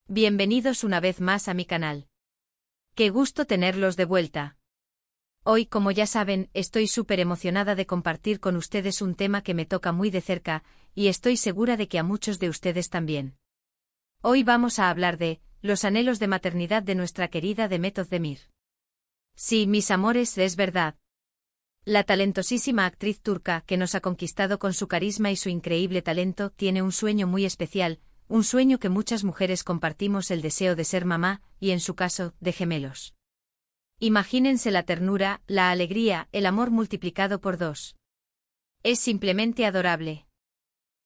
Bienvenidos una vez más a mi canal. Qué gusto tenerlos de vuelta. Hoy, como ya saben, estoy súper emocionada de compartir con ustedes un tema que me toca muy de cerca, y estoy segura de que a muchos de ustedes también. Hoy vamos a hablar de los anhelos de maternidad de nuestra querida Demet Özdemir. Sí, mis amores, es verdad. La talentosísima actriz turca que nos ha conquistado con su carisma y su increíble talento tiene un sueño muy especial, un sueño que muchas mujeres compartimos, el deseo de ser mamá, y en su caso, de gemelos. Imagínense la ternura, la alegría, el amor multiplicado por 2. Es simplemente adorable.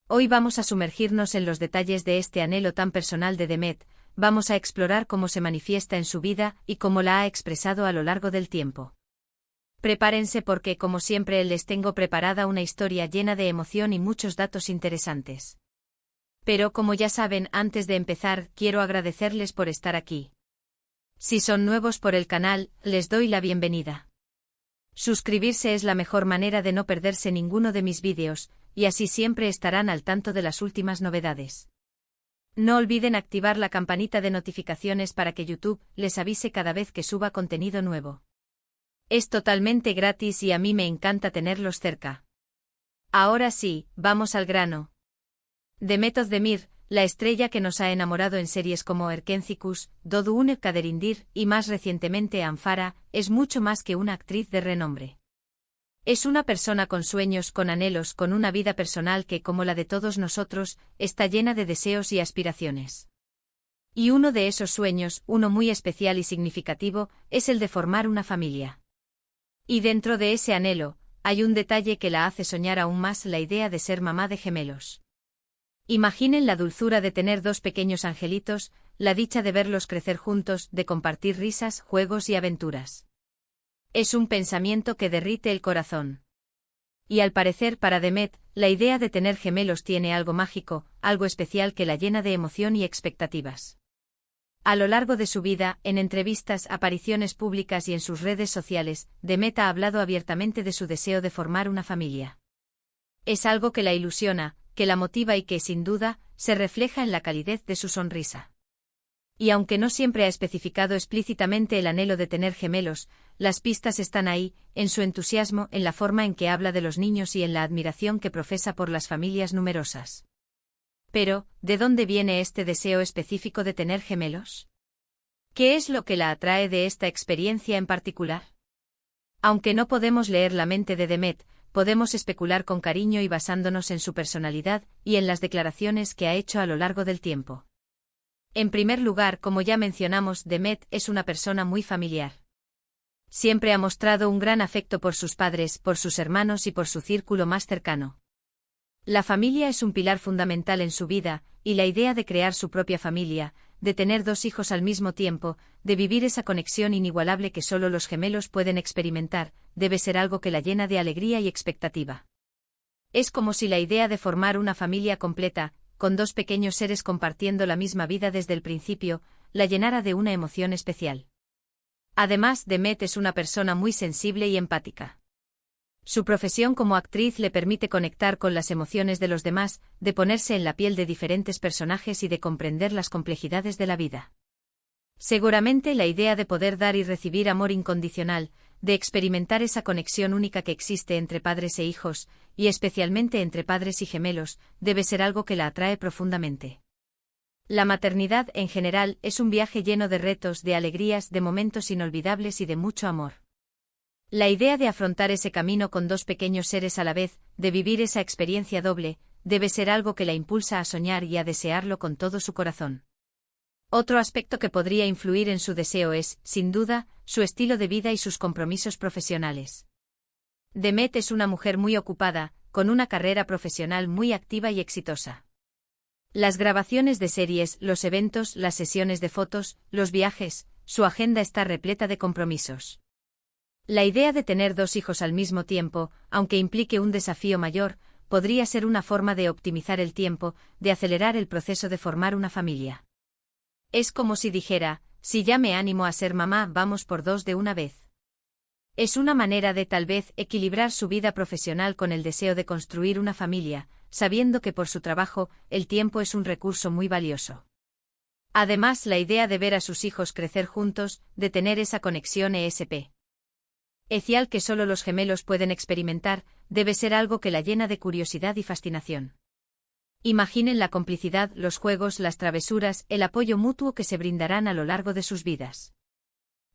Hoy vamos a sumergirnos en los detalles de este anhelo tan personal de Demet, vamos a explorar cómo se manifiesta en su vida y cómo la ha expresado a lo largo del tiempo. Prepárense porque, como siempre, les tengo preparada una historia llena de emoción y muchos datos interesantes. Pero como ya saben, antes de empezar, quiero agradecerles por estar aquí. Si son nuevos por el canal, les doy la bienvenida. Suscribirse es la mejor manera de no perderse ninguno de mis vídeos, y así siempre estarán al tanto de las últimas novedades. No olviden activar la campanita de notificaciones para que YouTube les avise cada vez que suba contenido nuevo. Es totalmente gratis y a mí me encanta tenerlos cerca. Ahora sí, vamos al grano. Demet Özdemir, la estrella que nos ha enamorado en series como Erkencikus, Doğduğun Kaderindir y más recientemente Anfara, es mucho más que una actriz de renombre. Es una persona con sueños, con anhelos, con una vida personal que, como la de todos nosotros, está llena de deseos y aspiraciones. Y uno de esos sueños, uno muy especial y significativo, es el de formar una familia. Y dentro de ese anhelo, hay un detalle que la hace soñar aún más: la idea de ser mamá de gemelos. Imaginen la dulzura de tener 2 pequeños angelitos, la dicha de verlos crecer juntos, de compartir risas, juegos y aventuras. Es un pensamiento que derrite el corazón. Y al parecer para Demet, la idea de tener gemelos tiene algo mágico, algo especial que la llena de emoción y expectativas. A lo largo de su vida, en entrevistas, apariciones públicas y en sus redes sociales, Demet ha hablado abiertamente de su deseo de formar una familia. Es algo que la ilusiona, que la motiva y que, sin duda, se refleja en la calidez de su sonrisa. Y aunque no siempre ha especificado explícitamente el anhelo de tener gemelos, las pistas están ahí, en su entusiasmo, en la forma en que habla de los niños y en la admiración que profesa por las familias numerosas. Pero, ¿de dónde viene este deseo específico de tener gemelos? ¿Qué es lo que la atrae de esta experiencia en particular? Aunque no podemos leer la mente de Demet, podemos especular con cariño y basándonos en su personalidad y en las declaraciones que ha hecho a lo largo del tiempo. En primer lugar, como ya mencionamos, Demet es una persona muy familiar. Siempre ha mostrado un gran afecto por sus padres, por sus hermanos y por su círculo más cercano. La familia es un pilar fundamental en su vida, y la idea de crear su propia familia, de tener 2 hijos al mismo tiempo, de vivir esa conexión inigualable que solo los gemelos pueden experimentar, debe ser algo que la llena de alegría y expectativa. Es como si la idea de formar una familia completa, con 2 pequeños seres compartiendo la misma vida desde el principio, la llenara de una emoción especial. Además, Demet es una persona muy sensible y empática. Su profesión como actriz le permite conectar con las emociones de los demás, de ponerse en la piel de diferentes personajes y de comprender las complejidades de la vida. Seguramente la idea de poder dar y recibir amor incondicional, de experimentar esa conexión única que existe entre padres e hijos, y especialmente entre padres y gemelos, debe ser algo que la atrae profundamente. La maternidad, en general, es un viaje lleno de retos, de alegrías, de momentos inolvidables y de mucho amor. La idea de afrontar ese camino con 2 pequeños seres a la vez, de vivir esa experiencia doble, debe ser algo que la impulsa a soñar y a desearlo con todo su corazón. Otro aspecto que podría influir en su deseo es, sin duda, su estilo de vida y sus compromisos profesionales. Demet es una mujer muy ocupada, con una carrera profesional muy activa y exitosa. Las grabaciones de series, los eventos, las sesiones de fotos, los viajes, su agenda está repleta de compromisos. La idea de tener 2 hijos al mismo tiempo, aunque implique un desafío mayor, podría ser una forma de optimizar el tiempo, de acelerar el proceso de formar una familia. Es como si dijera, si ya me animo a ser mamá, vamos por 2 de una vez. Es una manera de, tal vez, equilibrar su vida profesional con el deseo de construir una familia, sabiendo que por su trabajo, el tiempo es un recurso muy valioso. Además, la idea de ver a sus hijos crecer juntos, de tener esa conexión especial que solo los gemelos pueden experimentar, debe ser algo que la llena de curiosidad y fascinación. Imaginen la complicidad, los juegos, las travesuras, el apoyo mutuo que se brindarán a lo largo de sus vidas.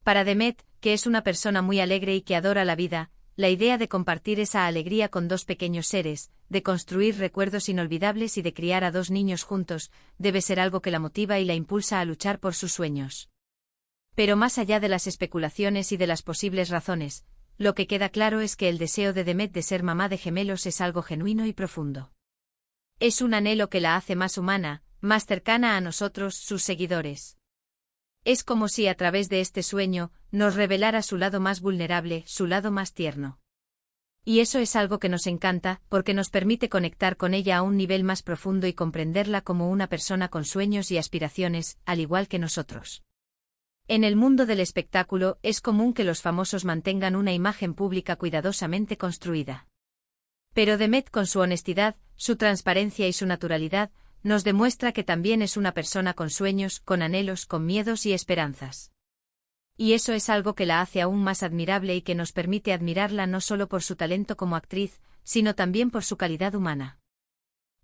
Para Demet, que es una persona muy alegre y que adora la vida, la idea de compartir esa alegría con dos pequeños seres, de construir recuerdos inolvidables y de criar a dos niños juntos, debe ser algo que la motiva y la impulsa a luchar por sus sueños. Pero más allá de las especulaciones y de las posibles razones, lo que queda claro es que el deseo de Demet de ser mamá de gemelos es algo genuino y profundo. Es un anhelo que la hace más humana, más cercana a nosotros, sus seguidores. Es como si a través de este sueño, nos revelara su lado más vulnerable, su lado más tierno. Y eso es algo que nos encanta, porque nos permite conectar con ella a un nivel más profundo y comprenderla como una persona con sueños y aspiraciones, al igual que nosotros. En el mundo del espectáculo, es común que los famosos mantengan una imagen pública cuidadosamente construida. Pero Demet, con su honestidad, su transparencia y su naturalidad, nos demuestra que también es una persona con sueños, con anhelos, con miedos y esperanzas. Y eso es algo que la hace aún más admirable y que nos permite admirarla no solo por su talento como actriz, sino también por su calidad humana.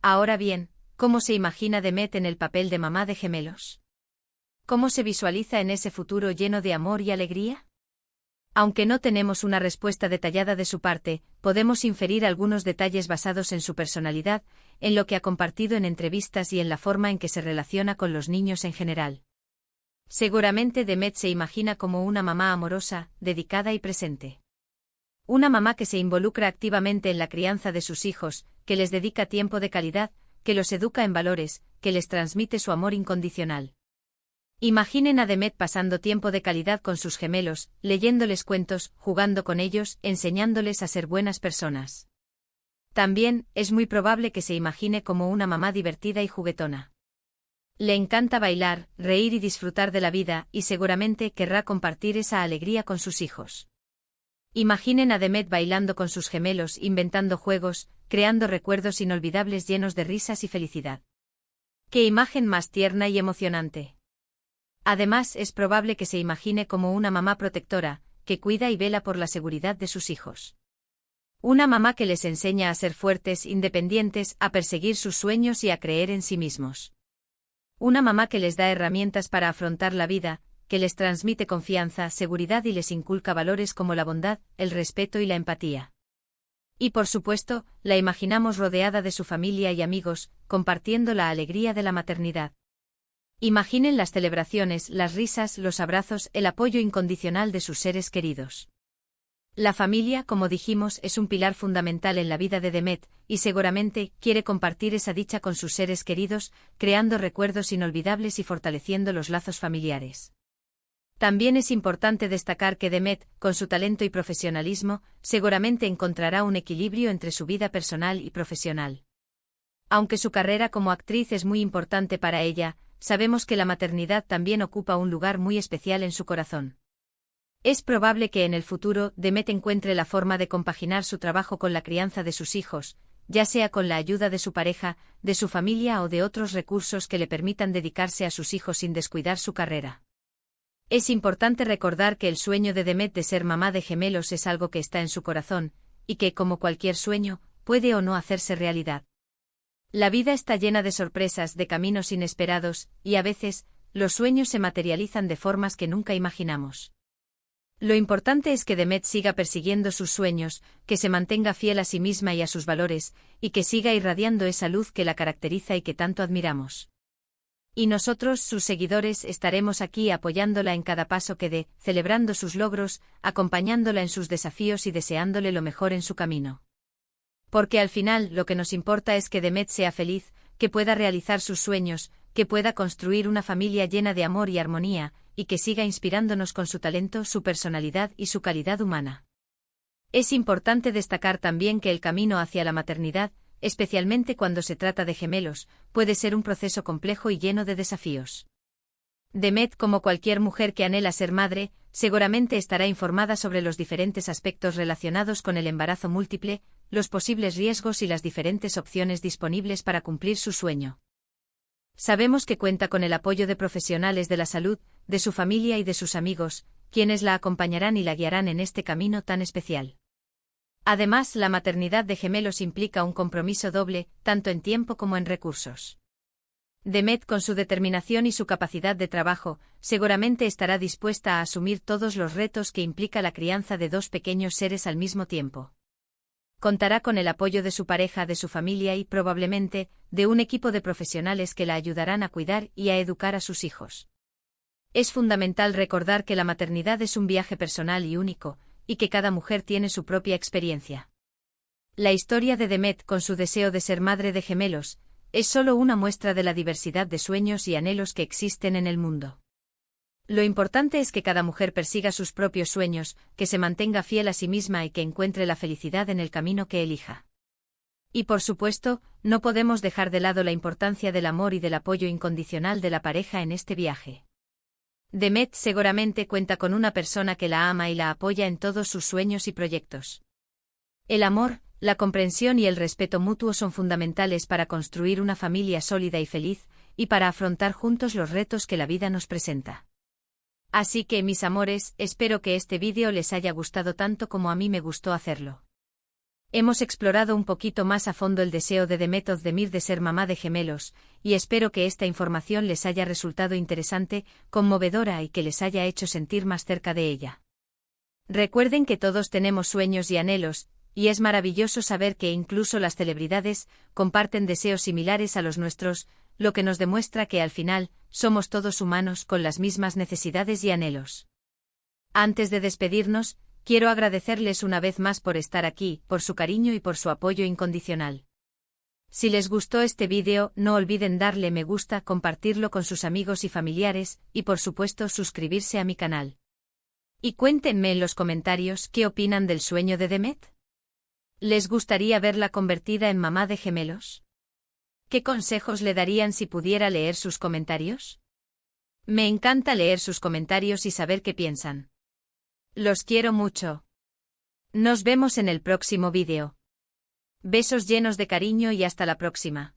Ahora bien, ¿cómo se imagina Demet en el papel de mamá de gemelos? ¿Cómo se visualiza en ese futuro lleno de amor y alegría? Aunque no tenemos una respuesta detallada de su parte, podemos inferir algunos detalles basados en su personalidad, en lo que ha compartido en entrevistas y en la forma en que se relaciona con los niños en general. Seguramente Demet se imagina como una mamá amorosa, dedicada y presente. Una mamá que se involucra activamente en la crianza de sus hijos, que les dedica tiempo de calidad, que los educa en valores, que les transmite su amor incondicional. Imaginen a Demet pasando tiempo de calidad con sus gemelos, leyéndoles cuentos, jugando con ellos, enseñándoles a ser buenas personas. También, es muy probable que se imagine como una mamá divertida y juguetona. Le encanta bailar, reír y disfrutar de la vida, y seguramente querrá compartir esa alegría con sus hijos. Imaginen a Demet bailando con sus gemelos, inventando juegos, creando recuerdos inolvidables llenos de risas y felicidad. ¡Qué imagen más tierna y emocionante! Además, es probable que se imagine como una mamá protectora, que cuida y vela por la seguridad de sus hijos. Una mamá que les enseña a ser fuertes, independientes, a perseguir sus sueños y a creer en sí mismos. Una mamá que les da herramientas para afrontar la vida, que les transmite confianza, seguridad y les inculca valores como la bondad, el respeto y la empatía. Y por supuesto, la imaginamos rodeada de su familia y amigos, compartiendo la alegría de la maternidad. Imaginen las celebraciones, las risas, los abrazos, el apoyo incondicional de sus seres queridos. La familia, como dijimos, es un pilar fundamental en la vida de Demet, y seguramente quiere compartir esa dicha con sus seres queridos, creando recuerdos inolvidables y fortaleciendo los lazos familiares. También es importante destacar que Demet, con su talento y profesionalismo, seguramente encontrará un equilibrio entre su vida personal y profesional. Aunque su carrera como actriz es muy importante para ella, sabemos que la maternidad también ocupa un lugar muy especial en su corazón. Es probable que en el futuro Demet encuentre la forma de compaginar su trabajo con la crianza de sus hijos, ya sea con la ayuda de su pareja, de su familia o de otros recursos que le permitan dedicarse a sus hijos sin descuidar su carrera. Es importante recordar que el sueño de Demet de ser mamá de gemelos es algo que está en su corazón, y que, como cualquier sueño, puede o no hacerse realidad. La vida está llena de sorpresas, de caminos inesperados, y a veces, los sueños se materializan de formas que nunca imaginamos. Lo importante es que Demet siga persiguiendo sus sueños, que se mantenga fiel a sí misma y a sus valores, y que siga irradiando esa luz que la caracteriza y que tanto admiramos. Y nosotros, sus seguidores, estaremos aquí apoyándola en cada paso que dé, celebrando sus logros, acompañándola en sus desafíos y deseándole lo mejor en su camino. Porque al final lo que nos importa es que Demet sea feliz, que pueda realizar sus sueños, que pueda construir una familia llena de amor y armonía, y que siga inspirándonos con su talento, su personalidad y su calidad humana. Es importante destacar también que el camino hacia la maternidad, especialmente cuando se trata de gemelos, puede ser un proceso complejo y lleno de desafíos. Demet, como cualquier mujer que anhela ser madre, seguramente estará informada sobre los diferentes aspectos relacionados con el embarazo múltiple, los posibles riesgos y las diferentes opciones disponibles para cumplir su sueño. Sabemos que cuenta con el apoyo de profesionales de la salud, de su familia y de sus amigos, quienes la acompañarán y la guiarán en este camino tan especial. Además, la maternidad de gemelos implica un compromiso doble, tanto en tiempo como en recursos. Demet, con su determinación y su capacidad de trabajo, seguramente estará dispuesta a asumir todos los retos que implica la crianza de dos pequeños seres al mismo tiempo. Contará con el apoyo de su pareja, de su familia y, probablemente, de un equipo de profesionales que la ayudarán a cuidar y a educar a sus hijos. Es fundamental recordar que la maternidad es un viaje personal y único, y que cada mujer tiene su propia experiencia. La historia de Demet, con su deseo de ser madre de gemelos, es solo una muestra de la diversidad de sueños y anhelos que existen en el mundo. Lo importante es que cada mujer persiga sus propios sueños, que se mantenga fiel a sí misma y que encuentre la felicidad en el camino que elija. Y por supuesto, no podemos dejar de lado la importancia del amor y del apoyo incondicional de la pareja en este viaje. Demet seguramente cuenta con una persona que la ama y la apoya en todos sus sueños y proyectos. El amor, la comprensión y el respeto mutuo son fundamentales para construir una familia sólida y feliz, y para afrontar juntos los retos que la vida nos presenta. Así que, mis amores, espero que este vídeo les haya gustado tanto como a mí me gustó hacerlo. Hemos explorado un poquito más a fondo el deseo de Demet Özdemir de ser mamá de gemelos, y espero que esta información les haya resultado interesante, conmovedora y que les haya hecho sentir más cerca de ella. Recuerden que todos tenemos sueños y anhelos, y es maravilloso saber que incluso las celebridades comparten deseos similares a los nuestros, lo que nos demuestra que al final, somos todos humanos con las mismas necesidades y anhelos. Antes de despedirnos, quiero agradecerles una vez más por estar aquí, por su cariño y por su apoyo incondicional. Si les gustó este vídeo, no olviden darle me gusta, compartirlo con sus amigos y familiares, y por supuesto suscribirse a mi canal. Y cuéntenme en los comentarios qué opinan del sueño de Demet. ¿Les gustaría verla convertida en mamá de gemelos? ¿Qué consejos le darían si pudiera leer sus comentarios? Me encanta leer sus comentarios y saber qué piensan. Los quiero mucho. Nos vemos en el próximo vídeo. Besos llenos de cariño y hasta la próxima.